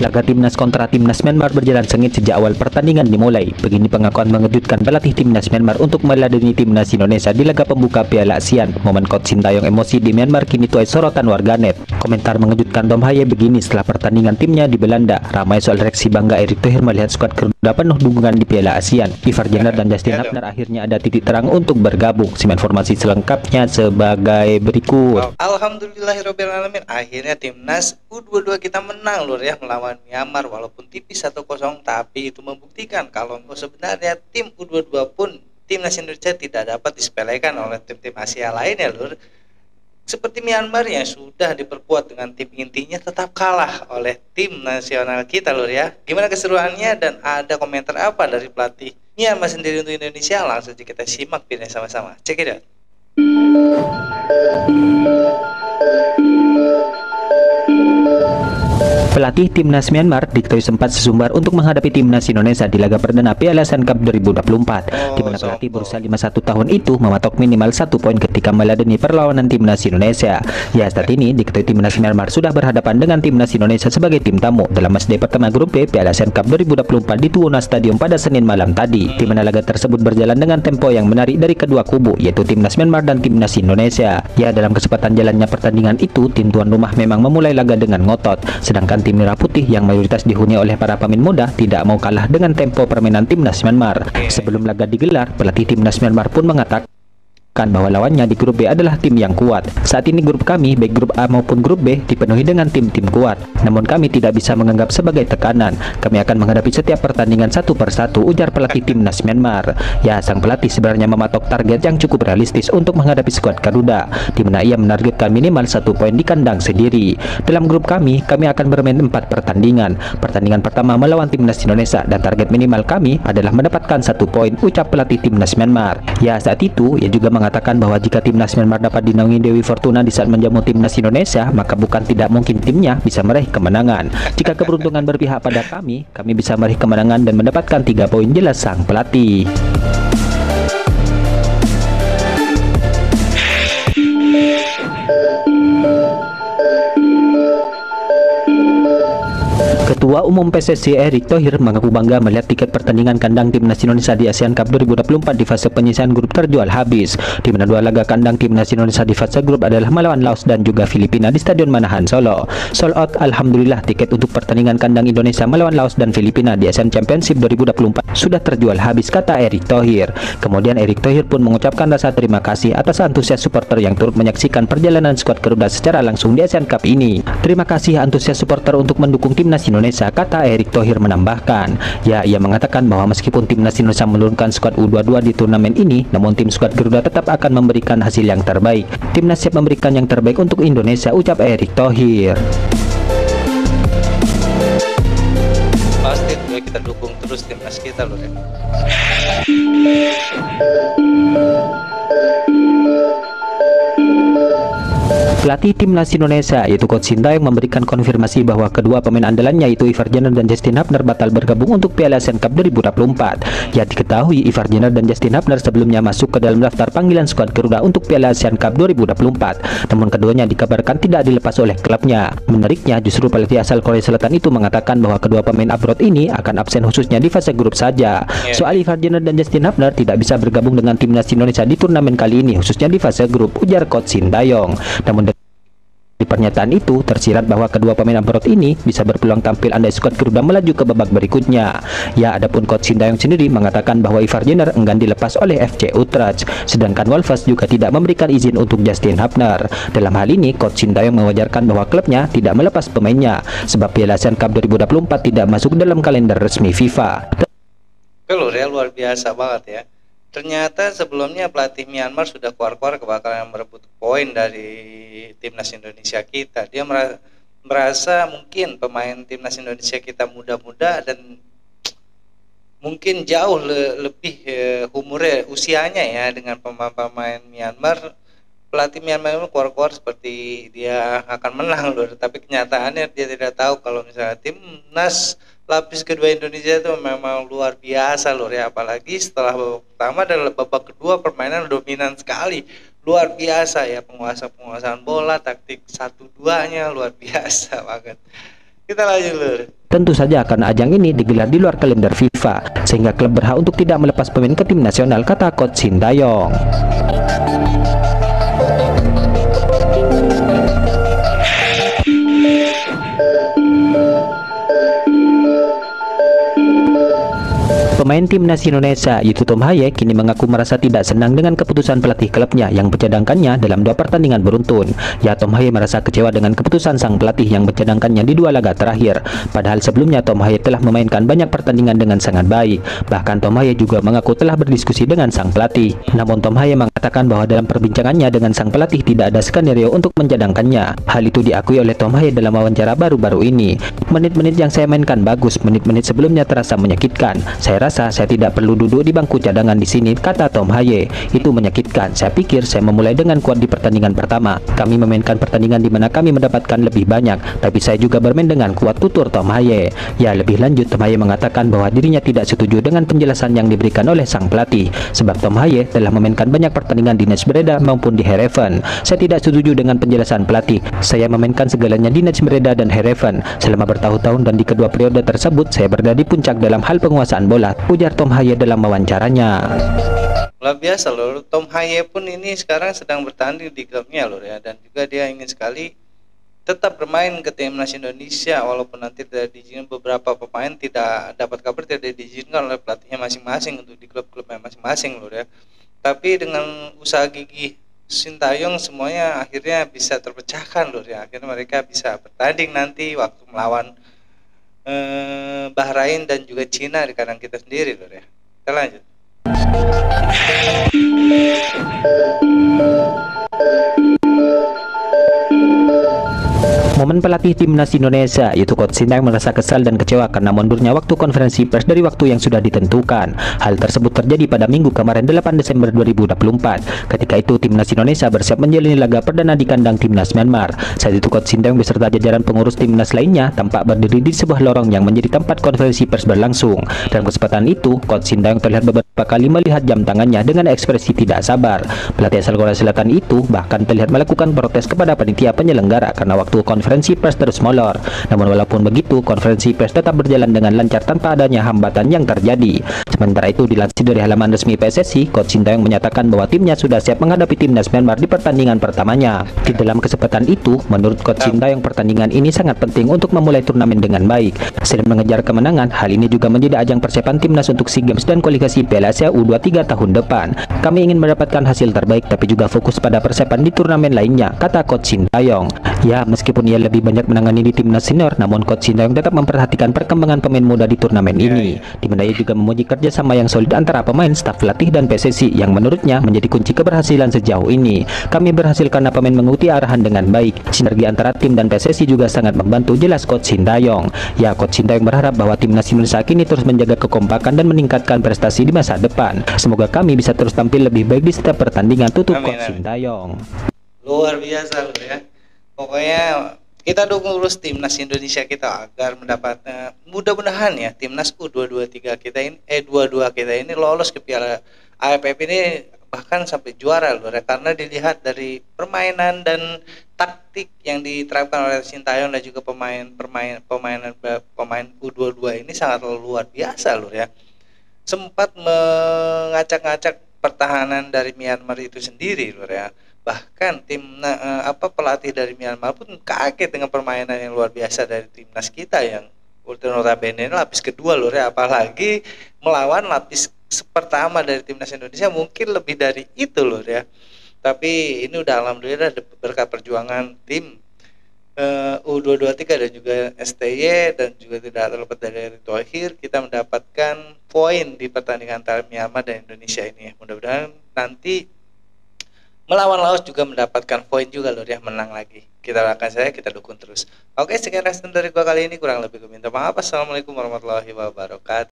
Laga timnas kontra timnas Myanmar berjalan sengit sejak awal pertandingan dimulai. Begini pengakuan mengejutkan pelatih timnas Myanmar untuk meladeni timnas Indonesia di laga pembuka Piala ASEAN. Momen Coach Sintayong emosi di Myanmar kini tuai sorotan warganet. Komentar mengejutkan Tom Haye begini setelah pertandingan timnya di Belanda. Ramai soal reaksi bangga Erick Thohir melihat skuad Garuda penuh dukungan di Piala ASEAN. Ivar Jenner dan Justin Hubner akhirnya ada titik terang untuk bergabung. Simak informasi selengkapnya sebagai berikut. Alhamdulillahirobbilalamin, akhirnya timnas U22 kita menang lur ya melawan Myanmar walaupun tipis 1-0, tapi itu membuktikan kalau sebenarnya tim U22 pun timnas Indonesia tidak dapat disepelekan oleh tim-tim Asia lainnya lur. Seperti Myanmar yang sudah diperkuat dengan tim intinya tetap kalah oleh tim nasional kita lur ya. Gimana keseruannya dan ada komentar apa dari pelatih Myanmar sendiri untuk Indonesia? Langsung saja kita simak videonya sama-sama. Check it out. Pelatih timnas Myanmar diketahui sempat sesumbar untuk menghadapi timnas Indonesia di laga perdana Piala ASEAN Cup 2024, di mana pelatih berusia 51 tahun itu mematok minimal 1 poin ketika meladeni perlawanan timnas Indonesia. Ya, saat ini diketahui timnas Myanmar sudah berhadapan dengan timnas Indonesia sebagai tim tamu dalam matchday pertama grup B Piala ASEAN Cup 2024 di Tuwuna Stadium pada Senin malam tadi, di mana laga tersebut berjalan dengan tempo yang menarik dari kedua kubu, yaitu timnas Myanmar dan timnas Indonesia. Ya, dalam kesempatan jalannya pertandingan itu, tim tuan rumah memang memulai laga dengan ngotot, sedangkan tim Merah Putih yang mayoritas dihuni oleh para pemain muda tidak mau kalah dengan tempo permainan timnas Myanmar. Sebelum laga digelar, pelatih timnas Myanmar pun mengatakan bahwa lawannya di grup B adalah tim yang kuat. Saat ini grup kami, baik grup A maupun grup B, dipenuhi dengan tim-tim kuat. Namun kami tidak bisa menganggap sebagai tekanan. Kami akan menghadapi setiap pertandingan satu persatu, ujar pelatih timnas Myanmar. Ya, sang pelatih sebenarnya mematok target yang cukup realistis untuk menghadapi skuad Garuda, di mana ia menargetkan minimal 1 poin di kandang sendiri. Dalam grup kami akan bermain 4 pertandingan. Pertandingan pertama melawan timnas Indonesia dan target minimal kami adalah mendapatkan 1 poin, ucap pelatih timnas Myanmar. Ya, saat itu ia juga mengatakan bahwa jika timnas Myanmar dapat dinaungi Dewi Fortuna di saat menjamu timnas Indonesia, maka bukan tidak mungkin timnya bisa meraih kemenangan. Jika keberuntungan berpihak pada kami bisa meraih kemenangan dan mendapatkan 3 poin, jelas sang pelatih. Ketua Umum PSSI Erick Thohir mengaku bangga melihat tiket pertandingan kandang timnas Indonesia di ASEAN Cup 2024 di fase penyisihan grup terjual habis, di mana 2 laga kandang timnas Indonesia di fase grup adalah melawan Laos dan juga Filipina di Stadion Manahan Solo. Sold out, alhamdulillah, tiket untuk pertandingan kandang Indonesia melawan Laos dan Filipina di ASEAN Championship 2024 sudah terjual habis, kata Erick Thohir. Kemudian Erick Thohir pun mengucapkan rasa terima kasih atas antusias supporter yang turut menyaksikan perjalanan skuad Garuda secara langsung di ASEAN Cup ini. Terima kasih antusias supporter untuk mendukung timnas Indonesia, kata Erick Thohir menambahkan. Ya, ia mengatakan bahwa meskipun timnas Indonesia menurunkan skuad U22 di turnamen ini, namun tim skuad Garuda tetap akan memberikan hasil yang terbaik. Timnas siap memberikan yang terbaik untuk Indonesia, ucap Erick Thohir. Pasti kita dukung terus timnas kita loh ya. Pelatih timnas Indonesia yaitu Coach Sintayong memberikan konfirmasi bahwa kedua pemain andalannya yaitu Ivar Jenner dan Justin Hubner batal bergabung untuk Piala ASEAN Cup 2024. Ya, diketahui Ivar Jenner dan Justin Hubner sebelumnya masuk ke dalam daftar panggilan skuad Garuda untuk Piala ASEAN Cup 2024. Namun keduanya dikabarkan tidak dilepas oleh klubnya. Menariknya, justru pelatih asal Korea Selatan itu mengatakan bahwa kedua pemain abroad ini akan absen khususnya di fase grup saja. Soal Ivar Jenner dan Justin Hubner tidak bisa bergabung dengan timnas Indonesia di turnamen kali ini khususnya di fase grup, ujar Coach Sintayong. Namun di pernyataan itu tersirat bahwa kedua pemain abroad ini bisa berpeluang tampil andai skuad Garuda melaju ke babak berikutnya. Ya, adapun Coach Sintayong sendiri mengatakan bahwa Ivar Jenner enggan dilepas oleh FC Utrecht, sedangkan Wolves juga tidak memberikan izin untuk Justin Hubner. Dalam hal ini, Coach Sintayong mewajarkan bahwa klubnya tidak melepas pemainnya sebab Piala ASEAN Cup 2024 tidak masuk dalam kalender resmi FIFA. Lur ya, luar biasa banget ya. Ternyata sebelumnya pelatih Myanmar sudah keluar-keluar bakalan merebut poin dari timnas Indonesia kita. Dia merasa mungkin pemain timnas Indonesia kita muda-muda dan mungkin jauh lebih umurnya, usianya ya dengan pemain Myanmar. Pelatih Myanmar keluar-keluar seperti dia akan menang loh, tapi kenyataannya dia tidak tahu kalau misalnya timnas lapis kedua Indonesia itu memang luar biasa loh ya, apalagi setelah babak pertama dan babak kedua permainan dominan sekali, luar biasa ya, penguasaan bola, taktik 1-2-nya luar biasa banget. Kita lanjut Lur. Tentu saja karena ajang ini digelar di luar kalender FIFA, sehingga klub berhak untuk tidak melepas pemain ke tim nasional, kata Coach Sintayong. Pemain timnas Indonesia yaitu Tom Haye kini mengaku merasa tidak senang dengan keputusan pelatih klubnya yang mencadangkannya dalam 2 pertandingan beruntun. Ya, Tom Haye merasa kecewa dengan keputusan sang pelatih yang mencadangkannya di 2 laga terakhir. Padahal sebelumnya Tom Haye telah memainkan banyak pertandingan dengan sangat baik. Bahkan Tom Haye juga mengaku telah berdiskusi dengan sang pelatih. Namun Tom Haye mengatakan bahwa dalam perbincangannya dengan sang pelatih tidak ada skenario untuk mencadangkannya. Hal itu diakui oleh Tom Haye dalam wawancara baru-baru ini. Menit-menit yang saya mainkan bagus, menit-menit sebelumnya terasa menyakitkan. Saya rasa saya tidak perlu duduk di bangku cadangan di sini, kata Tom Haye. Itu menyakitkan. Saya pikir saya memulai dengan kuat di pertandingan pertama. Kami memainkan pertandingan di mana kami mendapatkan lebih banyak, tapi saya juga bermain dengan kuat, tutur Tom Haye. Ya, lebih lanjut Tom Haye mengatakan bahwa dirinya tidak setuju dengan penjelasan yang diberikan oleh sang pelatih, sebab Tom Haye telah memainkan banyak pertandingan di Nets Breda maupun di Heerenveen. Saya tidak setuju dengan penjelasan pelatih. Saya memainkan segalanya di Nets Breda dan Heerenveen selama bertahun-tahun, dan di kedua periode tersebut saya berada di puncak dalam hal penguasaan bola, ujar Tom Haye dalam wawancaranya. Luar biasa loh, Tom Haye pun ini sekarang sedang bertanding di klubnya loh ya, dan juga dia ingin sekali tetap bermain ke timnas Indonesia walaupun nanti tidak diizinkan. Beberapa pemain tidak dapat kabar tidak diizinkan oleh pelatihnya masing-masing untuk di klub-klubnya masing-masing loh ya. Tapi dengan usaha gigih Sintayong semuanya akhirnya bisa terpecahkan loh ya. Akhirnya mereka bisa bertanding nanti waktu melawan Bahrain dan juga Cina di kandang kita sendiri loh ya. Kita lanjut. Momen pelatih timnas Indonesia yaitu Coach Sintayong merasa kesal dan kecewa karena mundurnya waktu konferensi pers dari waktu yang sudah ditentukan. Hal tersebut terjadi pada Minggu kemarin 8 Desember 2024. Ketika itu timnas Indonesia bersiap menjalani laga perdana di kandang timnas Myanmar. Saat itu Coach Sintayong beserta jajaran pengurus timnas lainnya tampak berdiri di sebuah lorong yang menjadi tempat konferensi pers berlangsung. Dalam kesempatan itu, Coach Sintayong terlihat beberapa kali melihat jam tangannya dengan ekspresi tidak sabar. Pelatih asal Korea Selatan itu bahkan terlihat melakukan protes kepada panitia penyelenggara karena waktu konferensi pers terus molor. Namun walaupun begitu, konferensi pers tetap berjalan dengan lancar tanpa adanya hambatan yang terjadi. Sementara itu, dilansir dari halaman resmi PSSI, Coach Sintayong menyatakan bahwa timnya sudah siap menghadapi timnas Myanmar di pertandingan pertamanya. Di dalam kesempatan itu, menurut Coach Sintayong, pertandingan ini sangat penting untuk memulai turnamen dengan baik. Selain mengejar kemenangan, hal ini juga menjadi ajang persiapan timnas untuk SEA Games dan kualifikasi Piala Asia U23 tahun depan. Kami ingin mendapatkan hasil terbaik tapi juga fokus pada persiapan di turnamen lainnya, kata Coach Sintayong. Ya, meskipun ia lebih banyak menangani di timnas senior, namun Coach Sintayong tetap memperhatikan perkembangan pemain muda di turnamen ini. Di mana ia juga memuji kerjasama yang solid antara pemain, staf pelatih, dan PSSI yang menurutnya menjadi kunci keberhasilan sejauh ini. Kami berhasil karena pemain mengikuti arahan dengan baik. Sinergi antara tim dan PSSI juga sangat membantu, jelas Coach Sintayong. Ya, Coach Sintayong berharap bahwa timnas Indonesia kini terus menjaga kekompakan dan meningkatkan prestasi di masa depan. Semoga kami bisa terus tampil lebih baik di setiap pertandingan, tutup Coach Sintayong. Luar biasa loh ya. Pokoknya kita dukung terus timnas Indonesia kita agar mendapat mudah-mudahan ya timnas U223 kita ini 22 kita ini lolos ke Piala AFF ini, bahkan sampai juara loh ya, karena dilihat dari permainan dan taktik yang diterapkan oleh Sintayong dan juga pemain U22 ini sangat luar biasa loh ya. Sempat mengacak-ngacak pertahanan dari Myanmar itu sendiri loh ya. Bahkan pelatih dari Myanmar pun kaget dengan permainan yang luar biasa dari timnas kita yang notabene lapis kedua loh ya, apalagi melawan lapis pertama dari timnas Indonesia mungkin lebih dari itu loh ya. Tapi ini udah alhamdulillah berkat perjuangan tim U223 dan juga STY dan juga tidak terlepas dari Erick Thohir, kita mendapatkan poin di pertandingan antara Myanmar dan Indonesia ini ya. Mudah-mudahan nanti melawan Laos juga mendapatkan poin juga loh ya, menang lagi. Kita doakan saya, kita dukung terus. Oke, sekian respon dari gua kali ini, kurang lebih gue minta maaf. Assalamualaikum warahmatullahi wabarakatuh.